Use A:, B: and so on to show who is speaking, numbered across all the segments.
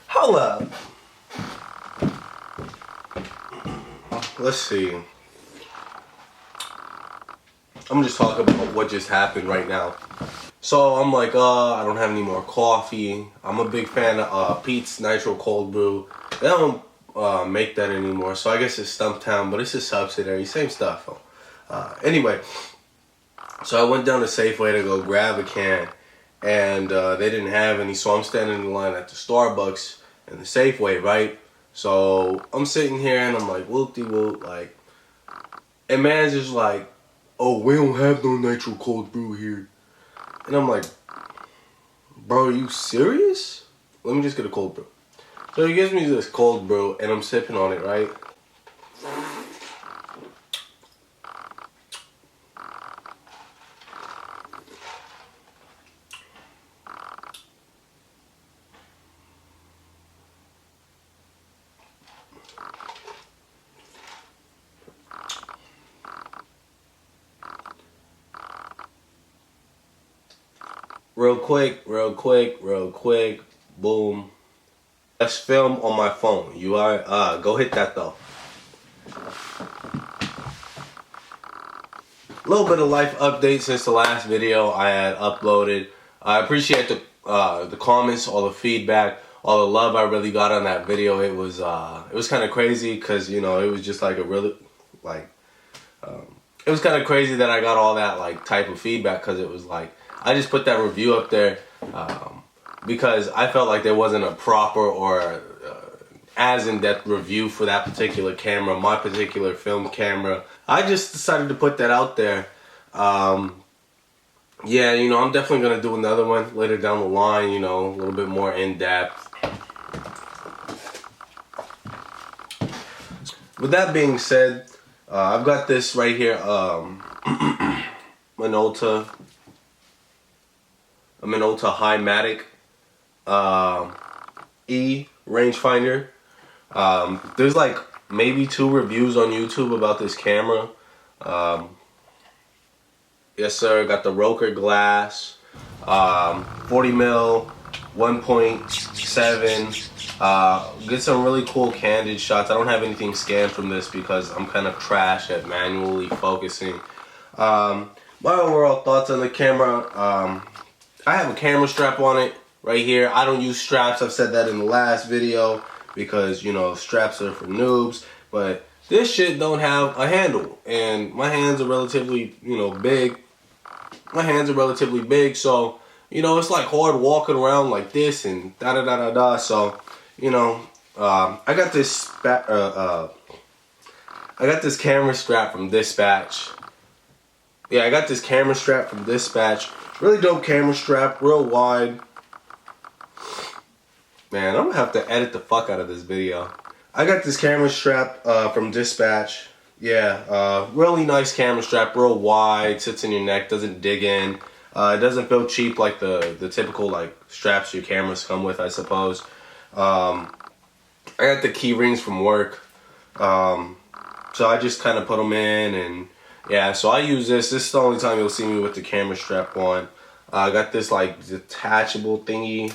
A: Hold up. Let's see. I'm just talking about what just happened right now. So I'm like, I don't have any more coffee. I'm a big fan of Pete's Nitro Cold Brew. They don't make that anymore, so I guess it's Stumptown, but it's a subsidiary, same stuff. Anyway, so I went down to Safeway to go grab a can, and they didn't have any, so I'm standing in line at the Starbucks and the Safeway, right? So I'm sitting here and I'm like, whoop-de-whoop, like, and man's just like, oh, we don't have no Nitro Cold Brew here. And I'm like, bro, are you serious? Let me just get a cold brew. So he gives me this cold brew and I'm sipping on it, right? Real quick, boom. Let's film on my phone. You are, go hit that though. A little bit of life update since the last video I had uploaded. I appreciate the comments, all the feedback, all the love I really got on that video. It was kind of crazy because, you know, it was just like a really, like, it was kind of crazy that I got all that like type of feedback, because it was like, I just put that review up there because I felt like there wasn't a proper or as in-depth review for that particular camera, my particular film camera. I just decided to put that out there. Yeah, you know, I'm definitely going to do another one later down the line, you know, a little bit more in-depth. With that being said, I've got this right here, Minolta High Matic E rangefinder. There's like maybe 2 reviews on YouTube about this camera. Yes sir, got the Roker glass, 40 mil, 1.7. Get some really cool candid shots. I don't have anything scanned from this because I'm kind of trash at manually focusing. My overall thoughts on the camera, I have a camera strap on it right here. I don't use straps. I've said that in the last video because, you know, straps are for noobs. But this shit don't have a handle, and my hands are relatively, you know, big. My hands are relatively big, so, you know, it's like hard walking around like this and da-da-da-da-da. So, you know, I got this camera strap from Dispatch. Yeah, I got this camera strap from Dispatch. Really dope camera strap, real wide. Man, I'm gonna have to edit the fuck out of this video. I got this camera strap from Dispatch. Yeah, really nice camera strap, real wide, sits in your neck, doesn't dig in. It doesn't feel cheap like the typical like straps your cameras come with, I suppose. I got the key rings from work. So I just kind of put them in, and yeah, so I use this. This is the only time you'll see me with the camera strap on. I got this like detachable thingy.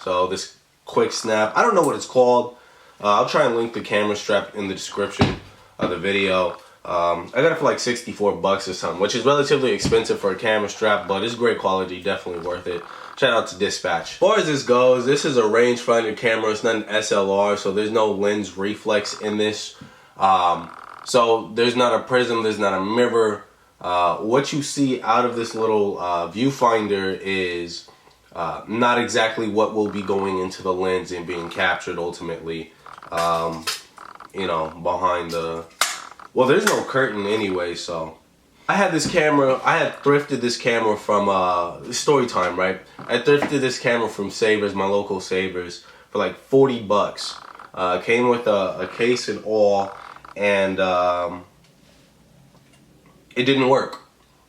A: So this quick snap. I don't know what it's called. I'll try and link the camera strap in the description of the video. I got it for like 64 bucks or something, which is relatively expensive for a camera strap, but it's great quality, definitely worth it. Shout out to Dispatch. As far as this goes, this is a rangefinder camera. It's not an SLR, so there's no lens reflex in this. So there's not a prism, there's not a mirror. What you see out of this little viewfinder is not exactly what will be going into the lens and being captured ultimately. You know, behind the, well, there's no curtain anyway. So I had this camera, I had thrifted this camera from story time, right? I thrifted this camera from Savers, my local Savers, for like 40 bucks. Came with a case and all, and it didn't work.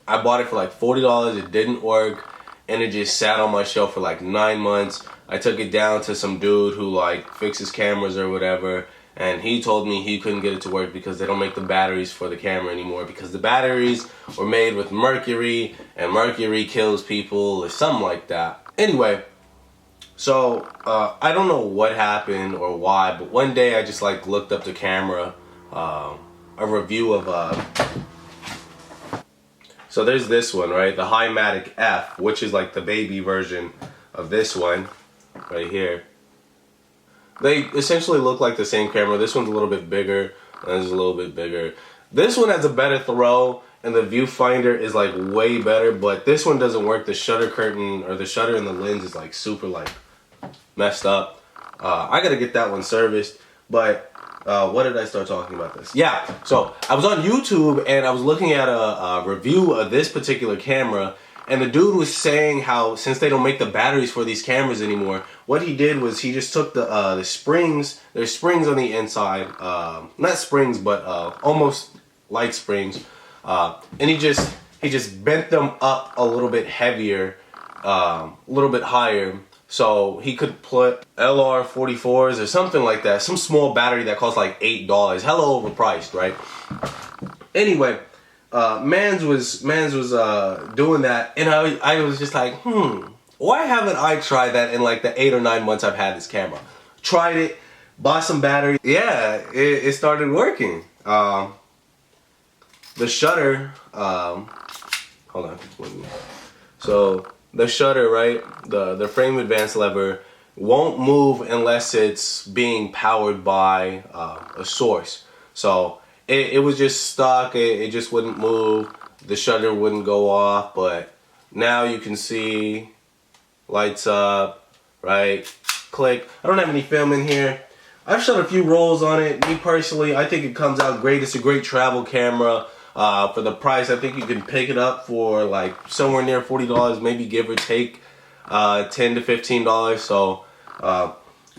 A: I bought it for like $40, it didn't work, and it just sat on my shelf for like 9 months. I took it down to some dude who like fixes cameras or whatever, and he told me he couldn't get it to work because they don't make the batteries for the camera anymore, because the batteries were made with mercury, and mercury kills people or something like that. Anyway, So I don't know what happened or why, but one day I just like looked up the camera, a review of so there's this one, right, the Matic F, which is like the baby version of this one right here. They essentially look like the same camera. This one's a little bit bigger, and this is a little bit bigger. This one has a better throw, and the viewfinder is like way better, but this one doesn't work. The shutter curtain, or the shutter in the lens, is like super like messed up. I gotta get that one serviced. But what did I start talking about this? Yeah, so I was on YouTube and I was looking at a review of this particular camera, and the dude was saying how since they don't make the batteries for these cameras anymore, what he did was he just took the springs. There's springs on the inside, not springs, but almost light springs, and he just bent them up a little bit heavier, a little bit higher, so he could put LR44s or something like that, some small battery that costs like $8, hella overpriced, right? Anyway, Mans was doing that, and I was just like, why haven't I tried that in like the 8 or 9 months I've had this camera? Tried it, bought some battery. Yeah, it started working. The shutter, hold on. So the shutter, right, the frame advance lever won't move unless it's being powered by a source. So it was just stuck. It just wouldn't move. The shutter wouldn't go off. But now you can see lights up, right? Click. I don't have any film in here. I've shot a few rolls on it. Me personally, I think it comes out great. It's a great travel camera. For the price, I think you can pick it up for like somewhere near $40, maybe give or take $10 to $15. So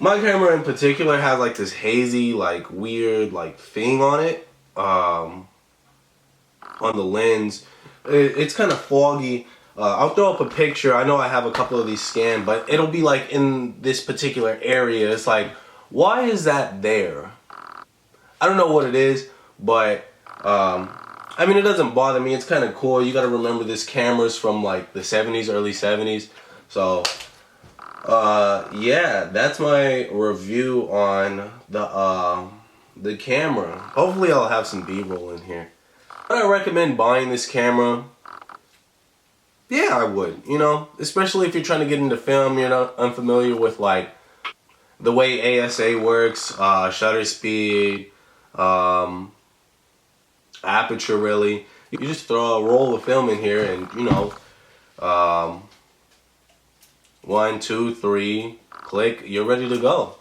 A: my camera in particular has like this hazy, like weird, like thing on it, on the lens. It's kind of foggy. I'll throw up a picture. I know I have a couple of these scanned, but it'll be like in this particular area. It's like, why is that there? I don't know what it is, but I mean, it doesn't bother me. It's kind of cool. You got to remember this camera's from like the 70s, early 70s. So, yeah, that's my review on the camera. Hopefully I'll have some B-roll in here. Would I recommend buying this camera? Yeah, I would, you know, especially if you're trying to get into film, you're not unfamiliar with like the way ASA works, shutter speed, aperture, really. You just throw a roll of film in here and, you know, 1, 2, 3, click, you're ready to go.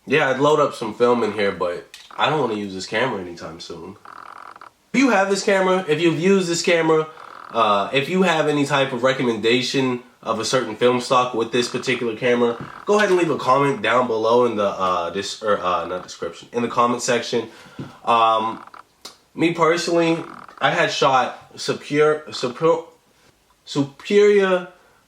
A: Yeah, I'd load up some film in here, but I don't want to use this camera anytime soon. If you have this camera, if you've used this camera, if you have any type of recommendation of a certain film stock with this particular camera, go ahead and leave a comment down below in the not description, in the comment section. Me personally, I had shot Superior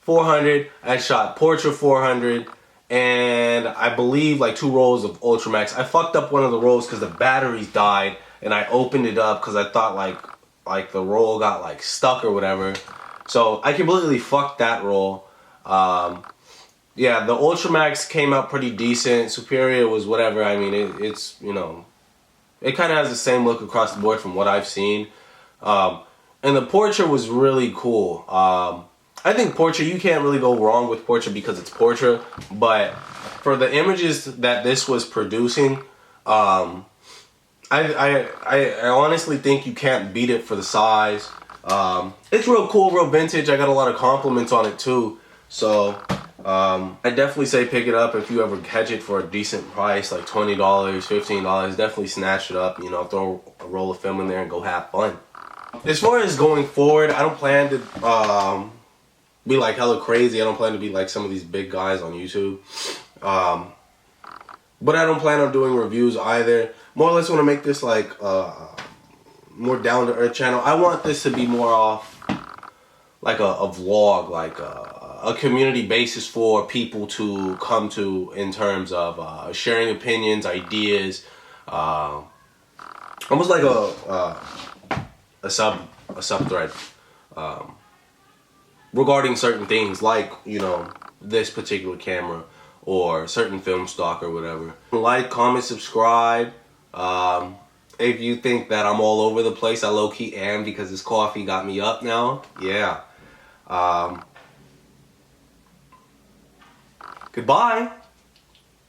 A: 400, I shot Portra 400, and I believe like 2 rolls of Ultramax. I fucked up one of the rolls because the batteries died, and I opened it up because I thought like the roll got like stuck or whatever. So I completely fucked that roll. Yeah, the Ultramax came out pretty decent. Superior was whatever. I mean, it's, you know, it kind of has the same look across the board from what I've seen. And the Portra was really cool. I think Portra, you can't really go wrong with Portra because it's Portra. But for the images that this was producing, I honestly think you can't beat it for the size. It's real cool, real vintage. I got a lot of compliments on it too. So I definitely say pick it up if you ever catch it for a decent price, like $20, $15. Definitely snatch it up, you know, throw a roll of film in there and go have fun. As far as going forward, I don't plan to be like hella crazy. I don't plan to be like some of these big guys on YouTube. But I don't plan on doing reviews either. More or less want to make this like more down to earth channel. I want this to be more off like a vlog, like a community basis for people to come to in terms of sharing opinions, ideas, almost like a sub thread. regarding certain things, like, you know, this particular camera or certain film stock or whatever. Like, comment, subscribe. If you think that I'm all over the place, I low-key am, because this coffee got me up now. Yeah. Goodbye.